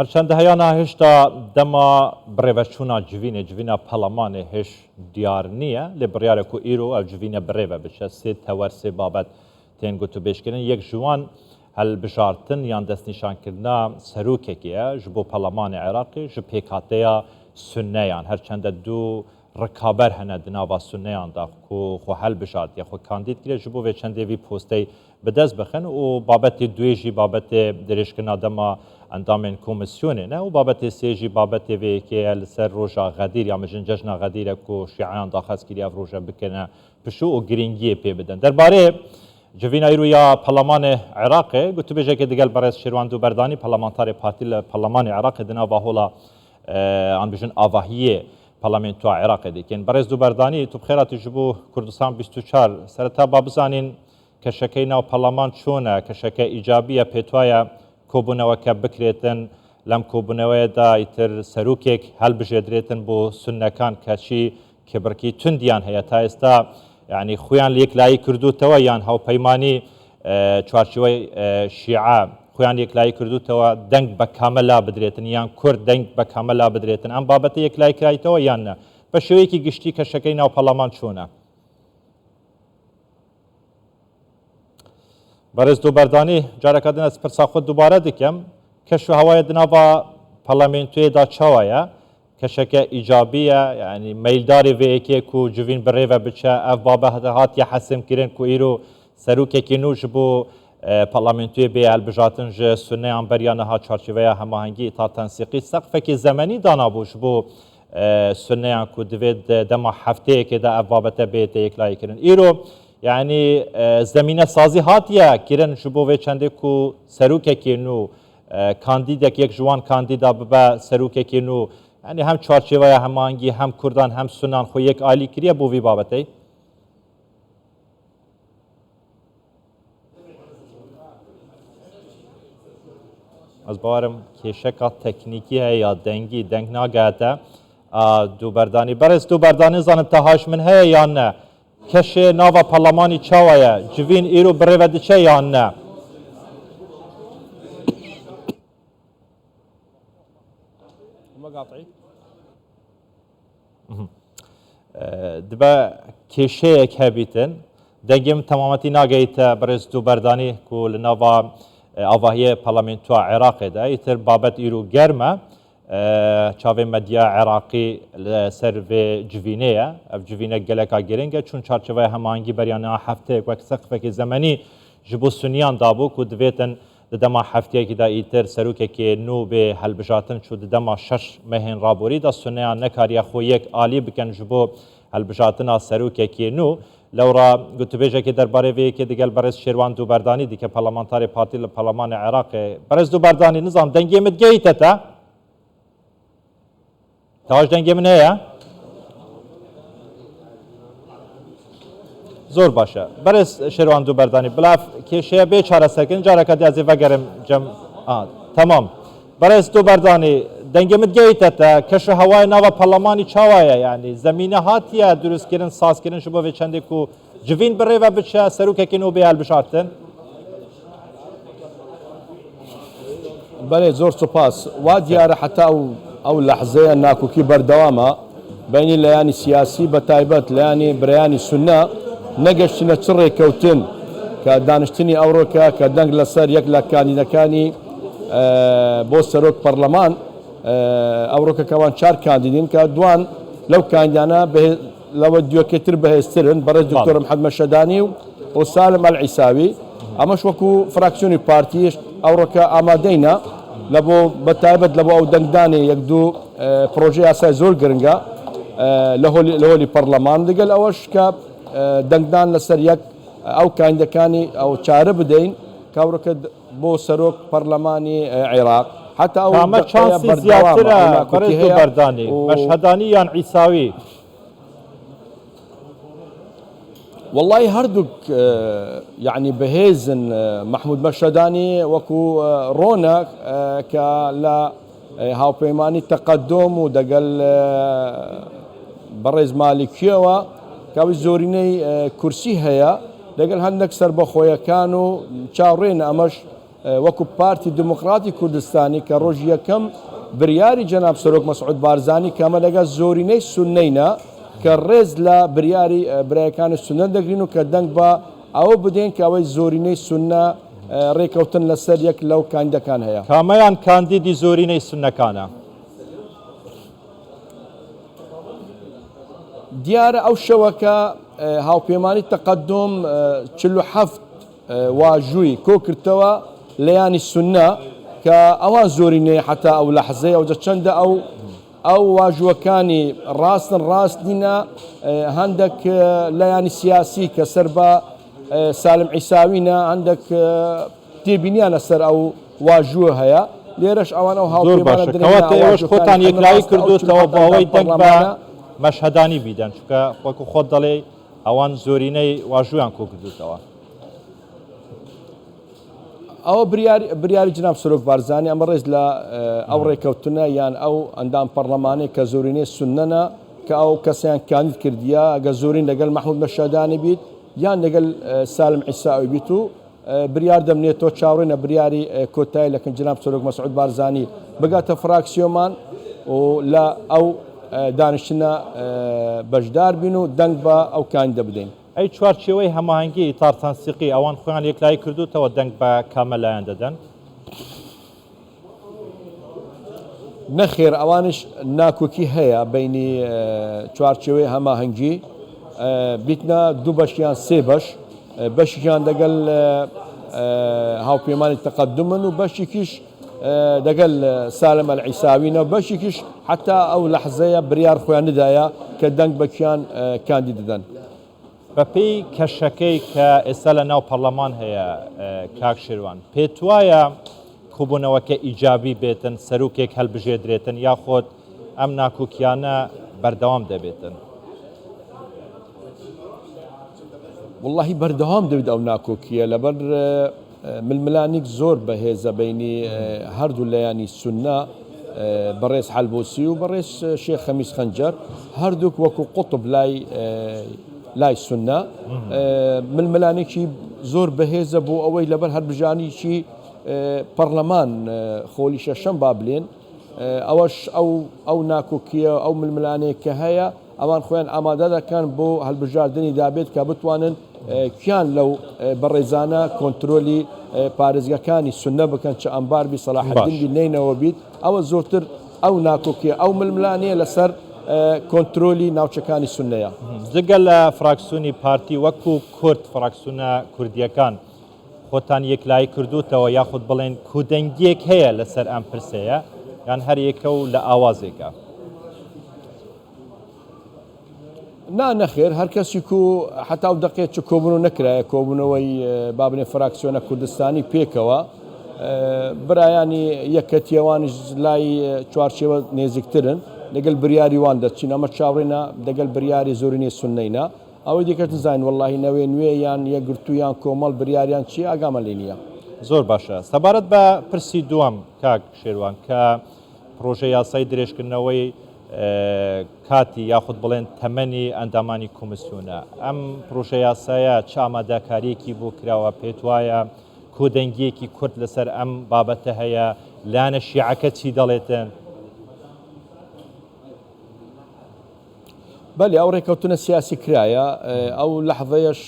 هەرچەندە هەیەنا هێشتا دەما بڕێوەچوونا جوینە پەڵەمانێ هێش دیار نییە لێ بڕیارێک و ئیرۆ ئەو جوینە بڕێوە بچە سێ تەوەر سێ بابەت تێن گوت و بێشکردن یەک ژوان هەلبژارتن یان دەستنیشانکردنا سەرۆکێکیە ji بۆ پەڵەمانی عێراقی ji پێکهاتەیە سونەیان هەرچەندە دوو ڕکابەر هەنە di nava سونەیاندا خۆ هەلبژات یا خۆ کاندید کرێ ji بۆ vê çendê vî postey bi dest bixin û babetê duê jî babetê dirêjkirina dema endamên komisyonê ne û babetê sê jî babetê vê yekê li ser roja Xedîr ya mijin cejna Xedîrek ku şîayan daxwaz kiriye ev roja bikine pişû û giringiyê pê bidin. Derbarê civîna îro ya Parlemanê Iraqê gotûbêjekê digel berez Şêrwan Dûberdanî parlamentarê partî li Parlemanê Iraqê di nava hola an bijin avahiyê Parlamentoya Iraqê dikin. Berez Dûberdanî tu bi xêratî ji bo Kurdistan 24 sereta ba bizanîn keşekey nav Parleman çûn e keşeke îcabiye pêtwaye kobûneweke bikirêtin lem kobûneweyê da îtir serokek helbijêdirêtin bo sunnekan keçî kibirkî tundiyan heye ta êsta yani xuyan li yeklayî kirdûtewe yan hawpeymanî çarçîwey şîa xuyan yeklayî kirdûtewe deng be kamela bidirêtin yan Kurd deng be kamela bidirêtin em babetê yeklayî kirayîtewe yan ne be şêwekî giştî keşekey nav Parleman çûn e. Berez Dûberdanî careka din ez pirsa xwe dubare dikim keş û hewayê di nava parlamentoyê da çawa ye keşeke îcabî ye yani meyldarê vê yekê ku civîn bi rêve biçe ev babet hatiye hesim kirin ku îro serokekî nû ji bo parlamentoyê bê helbijatin ji sunneyan beriya niha çarçîveya hemahengî îtar tensîqî seqfekî zemenî danabû ji bo sunneyan ku divê dema hefteyekê de ev babete bê tê yeklayî kirin. Îro yani zemîne sazî hatiye kirin ji bo vê çendê ku serokekê nû kandîdek yek ji wan kandîda bibe serokekê nû yani hem çarçêveya hemahengî hem Kurdan hem Sunan xwe yek alî kiriye bo vî babetê. Ez bawerim kêşeka teknîkî heye ya dengî deng nagehete Dûberdanî. Berez Dûberdanî zanim te haş min heye yan ne? Keşê nava Parlemanî çawa ye civîn îro bi rêve diçe yan ne? Dibe kêşeyek hebîtin dengê min temametî nagehîte Berez Dûberdanî ku li nava avahiyê Parlamentoya Iraqê de îtir babet îro germ e çavê medya Iraqî li ser vê civînê ye ev civînek geleka giring e çûn çarçeveya hemahengî beriya niha hefteyek wek seqfekî zemenî ji bo Sunniyan dabû ku divêtin di dema hefteyekî de îtir serokekê nû bê helbijatin çû di dema şeş mehên raborî da Sunniyan nekariye xwe yek alî bikin ji bo helbijatina serokekê nû lewra gotûbêjekê derbarê vê yekê digel Berez Şêrwan Dûberdanî dike parlamentarê partî li Parlemanê Iraqê. Berez Dûberdanî nizam dengê min digehîte te? Te dengê min heye? Zor baş e. Berez Şêrwan Dûberdanî bila kêşeya bê çareserkirin careka dê ez ê vegerim cem tamam. Berez Dûberdanî dengê min digehîte te keş û hewayê nava Parlemanî çawa ye yani zemîne hatiye durustkirin sazkirin ji bo vê çendê ku civîn bi rêve biçe serokekê nû bê helbijartin. بله زور سپاس وا دیاره حتی او لحظه ناکوکی بردوامه بین لیانی سیاسی بتایبت لیانی بریانی سنه نگشتنه چڕێ کەوتن کە دانیشتنی ئەوڕۆکە کە دەنگ لەسەر یەک لە کاندیدەکانی بۆ سەرۆک پەرلەمان ئەوڕۆکەکەوان چار کاندیدین کە دوان لەو کاندیدانە لەوە دیۆکێتر بەهێزترن بەڕێز دکتۆر محەممەد مەشەدانی و سالم ئەلعیساوی ئەمەش وەکو فراکسیۆنی پارتیش ئەوڕۆکە ئامادەینە لە بۆ بەتایبەت لە بۆ ئەو دەنگدانی یەک دوو پرۆژەی یاسای زۆر گرنگە لە هۆلی پەرلەمان لەگەل ئەوەش کە دەنگدان لەسەر یەک ئەو کاندیدەکانی ئەو چارە بدەین کاورەکە بۆ سەرۆک پەرلەمانی عێراق حتا ئەمە چانسی زیاترە بەرز دۆبەردانی مەشهەدانی یان عیساوی والله هەردووک يعني بهێزن محمود مەشهەدانی وەکو ڕۆنە کە لە هاوپەیمانی تەقەدۆم و دەگەل بەڕێز مالیکیەوە کاوی زۆرینەی کورسی هەیە لەگەڵ هەندێک سەربەخۆیەکان و چاوڕێن ئەمەش وەکو پارتی دموکراتی کوردستانی کە ڕۆژ یەکەم بریاری جەناب سەرۆک مەسعود بارزانی کەمە لەگە زۆرینەی سوننەینا کە ڕێز لە بریاری برایەکانی سونە دەگرین و کە دەنگ بە ئەوە بدەین کە ئەوەی زۆرینەی سونە ڕێکەوتن لەسەر یەک لەو کاندەکان هەیە. کامەیان کاندیدی زۆرینەی سونەکانە؟ دیارە ئەو شەوەکە هاوپەیمانی تەقەدم 47 واژووی کۆکردەوە لەیانی سونە کە ئەوان زۆرینەیە حتا ئەو لەحزەیە ئەو چەندە ئەو واژوەکانی ڕاستن ڕاست نینە هەندێک لەیانی سیاسی کە سەر بە سالم عیساوینە هەندێک تێبینیانە سەر ئەو واژووە هەیە لێرەش ئەوان ئەو هاوپەیمانەوەتە ئێوەش خۆتان یەکلایی کردوتەوە بۆ ئەوەی دەنگ بە مەشهەدانی بیدەن چونکە وەکو خۆت دەڵێ ئەوان زۆرینەی واژوویان کۆ کردوتەوە. ئەوە بریاری جناب سەرۆک بارزانی ئەمە ڕێز لە ئەو ڕێکەوتنە یان ئەو ئەندام پەرلەمانەی کە زۆرینەی سونەنە کە ئەو کەسیان کاندید کردیە ئەگە زۆرین لەگەڵ مەحموود مەشهەدانی بیت یان لەگەل سالم عیساوی بیت و بریار دەمنێتەوە چاوڕێنە بریاری کۆتایی لەکەن جناب سەرۆک مەسعود بارزانی بگاتە فراکسیۆمان و لە ئەو دانیشتنە بەشدار بین و دەنگ بە ئەو کاندیدە بدەین. ئەی چوارچێوەی هەماهەنگی تارتانسیقی ئەوان خۆیان یەکلای کردوتەوە دەنگ بە کامەلایەن دەدەن؟ نەخێر ئەوانش ناکۆکی هەیە بینی چوارچێوەی هەماهەنگی بیتنە دوو بەشیان سێ بەشیان دەگەل هاوپەیمانی تەقەدمن و بەشێکیش دەگەل سالم العیساوینە بەشێکیش حتا ئەو لەحزەیە بریار خۆیان ندایە کە دەنگ بەکیان کاندید دەدەن. بەپێی کەشەکەی کە ئێستا لە ناو پەرلەمان هەیە کاک شێروان پێت وایە کوبوونەوەکە ئیجابی بێتن سەرۆکێک هەڵبژێدرێتن یاخۆت ئەم ناکۆکیانە بەردەوام دەبێتن؟ واللهی بەردەوام دەوێت ئەو ناکۆکیە لەبەر ململانێک زۆر بەهێزە بینی هەردوو لایانی سونە بەڕێز حەلبۆسی و بەڕێز شێخ خەمیس خەنجەر هەردووک وەکو قوتب لای سونە ململانێکی زۆر بەهێزە بۆ ئەوەی لەبەر هەربژانیی پەرلەمان خۆلی شەشەم با بلێن ئەوەش ئەو ناکۆکیە ئەو ململانەیە کە هەیە ئەوان خۆیان ئامادە دەکەن بۆ هەڵبژاردننی دابێت کە بتوانن کیان لەو بەڕێزانە کۆنتترۆلی پارێزگەکانی سونە بکەن چه ئەمباربی سەلاحەدینبی نینەوە بیت ئەوە زۆرتر ئەو ناکۆکیە ئەو ململانەیە لەسەر کۆنتترۆلی ناوچەکانی سونەیە. جگە لە فراکسیۆنی پارتی وەکو کورد فراکسیۆنە کوردیەکان خۆتان یەکلای کردوتەوە یاخود بڵێن کودەنگیەک هەیە لەسەر ئەم پرسەیە یان هەر یەکە و لە ئاوازێکە؟ نەخێر هەر کەسێک و حتا و دەقێت چ کۆبوون نەکرایە کۆبوونەوەی بابنێ فراکسیۆنە کوردستانی پێکەوە برایانی یەکەتیەوانش لای چوارچێوە نێزیکترن لەگەل بریاری وان دەچین ئەمە چاوڕێنە دەگەل بریاری زۆرینەی سونەینا ئەوەی دیکەت نزانین واللهی نەوێ نوێ یان یەکگرتویان کۆمەڵ بریاریان چی ئاگامە لێ نییە. زۆر باشە. سەبارەت بە پرسی دووەم کاک شێروان کە پرۆژە یاسای درێژکردنەوەی کاتی یاخود بڵێن تەمەنی ئەندامانی کۆمسیۆنە ئەم پرۆژە یاسایە چ ئامادەکاریەکی بۆ کراوە پێت وایە کۆدەنگیەکی کورد لەسەر ئەم بابەتە هەیە لایەنە شیعەکە چی دەڵێتن؟ بەڵێ ئەو ڕێکەوتنە سیاسی کرایە ئەو لەحظەیەش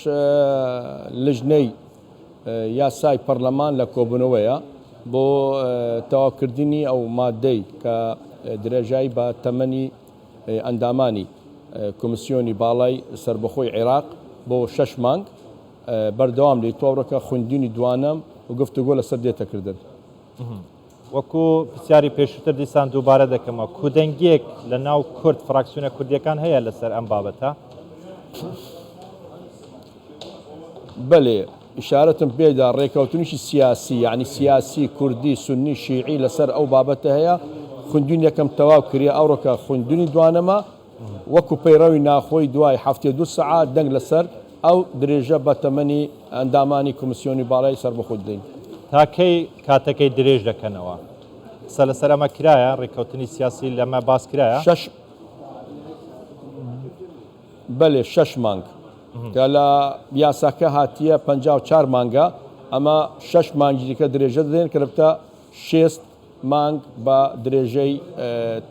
لژنەی یاسای پەرلەمان لە کۆبوونەوەیە بۆ تەواوکردنی ئەو مادەی کە درێژایی بە تەمەنی ئەندامانی کۆمسیۆنی باڵای سربەخۆی عێراق بۆ 6 مانگ بەردەوام لێ تۆڕەکە خوێندنی دوانەم و گفتوگۆ لەسەر دێتەکردن. وەکو پرسیاری پێشتر دیسان دووبارە دەکەمەوە کودەنگیەک لە ناو کورد فراکسیۆنە کوردیەکان هەیە لەسەر ئەم بابەتە؟ بەڵێ ئشارەتم پێدا ڕێکەوتنیشی سیاسی یعنی سیاسی کوردی سونی شیعی لەسەر ئەو بابەتە هەیە خوێندنی یەکەم تەواو کردی ئەوڕۆکە خوێندنی دوانەمە وەکو پەیڕەوی ناخۆی دوای 72 سەعات دەنگ لەسەر ئەو درێژە بە تەمەنی ئەندامانی کۆمسیۆنی باڵای سربەخۆ دەین. تاکەی کاتەکەی درێژ دەکەنەوە لەسەر ئەمە کرایە ڕێکەوتنی سیاسی لەمە باس کرایە؟ بەڵێ 6 مانگ کە لە یاساکە هاتیە 54 مانگە ئەمە 6 مانگیکە درێژە دەدەین کە لەبتە 6 مانگ بە درێژەی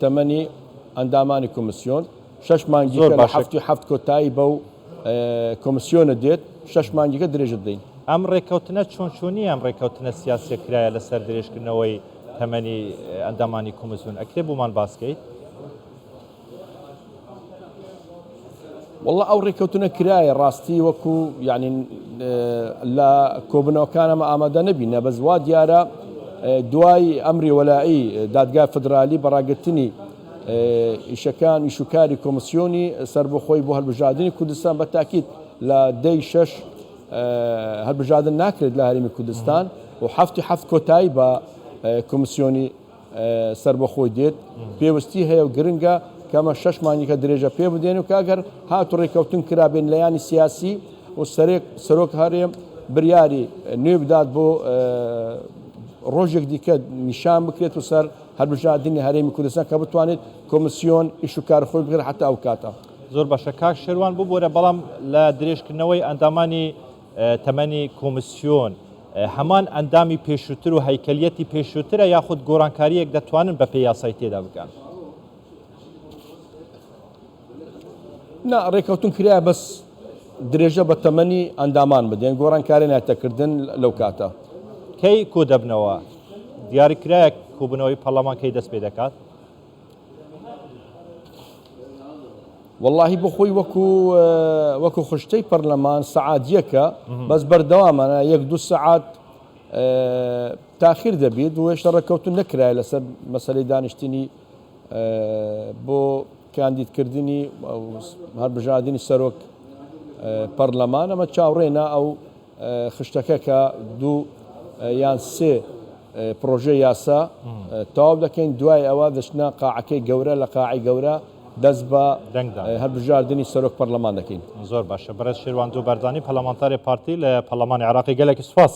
تەمەنی ئەندامانی کۆمسیۆن 6 مانگیکە لە هەفت کۆتایی بەو کۆمسیۆنە دێت 6 مانگیکە درێژە دەین. ئەم ڕێککەوتنە چۆنچۆنی ئەم ڕێککەوتنە سیاسی کرایە لەسەر درێژکردنەوەی تەمەنی ئەندامانی کۆمسیۆن ئەکرێ بۆمان باسکەیت؟ والله ئەو ڕێککەوتنە کرایە ڕاستی وەکو یعنی لە کۆبنەوەکانەمە ئامادە نەبینە بەس وا دیارە دوای ئەمری وەلایی دادگای فدرالی بەڕاگرتنی ئیشەکان ئیشوکاری کۆمسیۆنی سربەخۆی بۆ هەڵبژاردننی کوردستان بە تاکید لە دەی 6 هەڵبژاردن ناکرێت لە هەرێمی کوردستان و هەفت کۆتایی بە کۆمسیۆنی سربەخۆی دێت پێویستی هەیە و گرنگە کەمە 6 مانگیکە درێژە پێ بدێن و کاگەر هاتو ڕێککەوتن کرابێن لە یانی سیاسی و سەرۆک هەرێم بریاری نوێ بدات بۆ ڕۆژێک دیکە نیشان بکرێت و سەر هەڵبژاردننی هەرێمی کوردستان کە بتوانێت کۆمسیۆن ئیش و کارخۆی بگرێت حتا ئەو کاتە. زۆر باشە کاک شێروان ببوورە بەڵام لە درێژکردنەوەی ئەندامانی تەمەنی کۆمسیۆن هەمان ئەندامی پێشووتر و هەیکەلیەتی پێشووترە یاخود گۆڕانکاریەک دەتوانن بە پێی یاسای تێدا بکەن؟ نا ڕێککەوتن کرایە بەس درێژە بە تەمەنی ئەندامان بدەن گۆڕانکاری ناتەکردن لەو کاتە. کەی کۆ دەبنەوە دیاریکرایە کۆبنەوەی پەرلەمان کەی دەست پێ دەکات؟ واللهی بۆ خۆی وەکو خوشتەی پەرلەمان سەعاتیەکە بەس بەردەوامانە 1-2 سەعات تاخیر دەبێت و هێشتا ڕێککەوتن نەکرایە لەسەر مەسەلەی دانیشتنی بۆ کاندیدکردنی هەڵبژاردننی سەرۆک پەرلەمان ئەمە چاوڕێنە ئەو خشتەکە کە 2 یان 3 پرۆژە یاسا تەواو دەکەین دوای ئەوە دەچنە قاعەکەی گەورە لە قاعی گەورە دەست بە هەڵبژاردننی سەرۆک پەرلەمان دەکەین. زۆر باشە بەڕێز شێروان دوو بەردانی پەرلەمانتاری پارتی لە پەرلەمانی عێراقی گەلێکی سوپاس.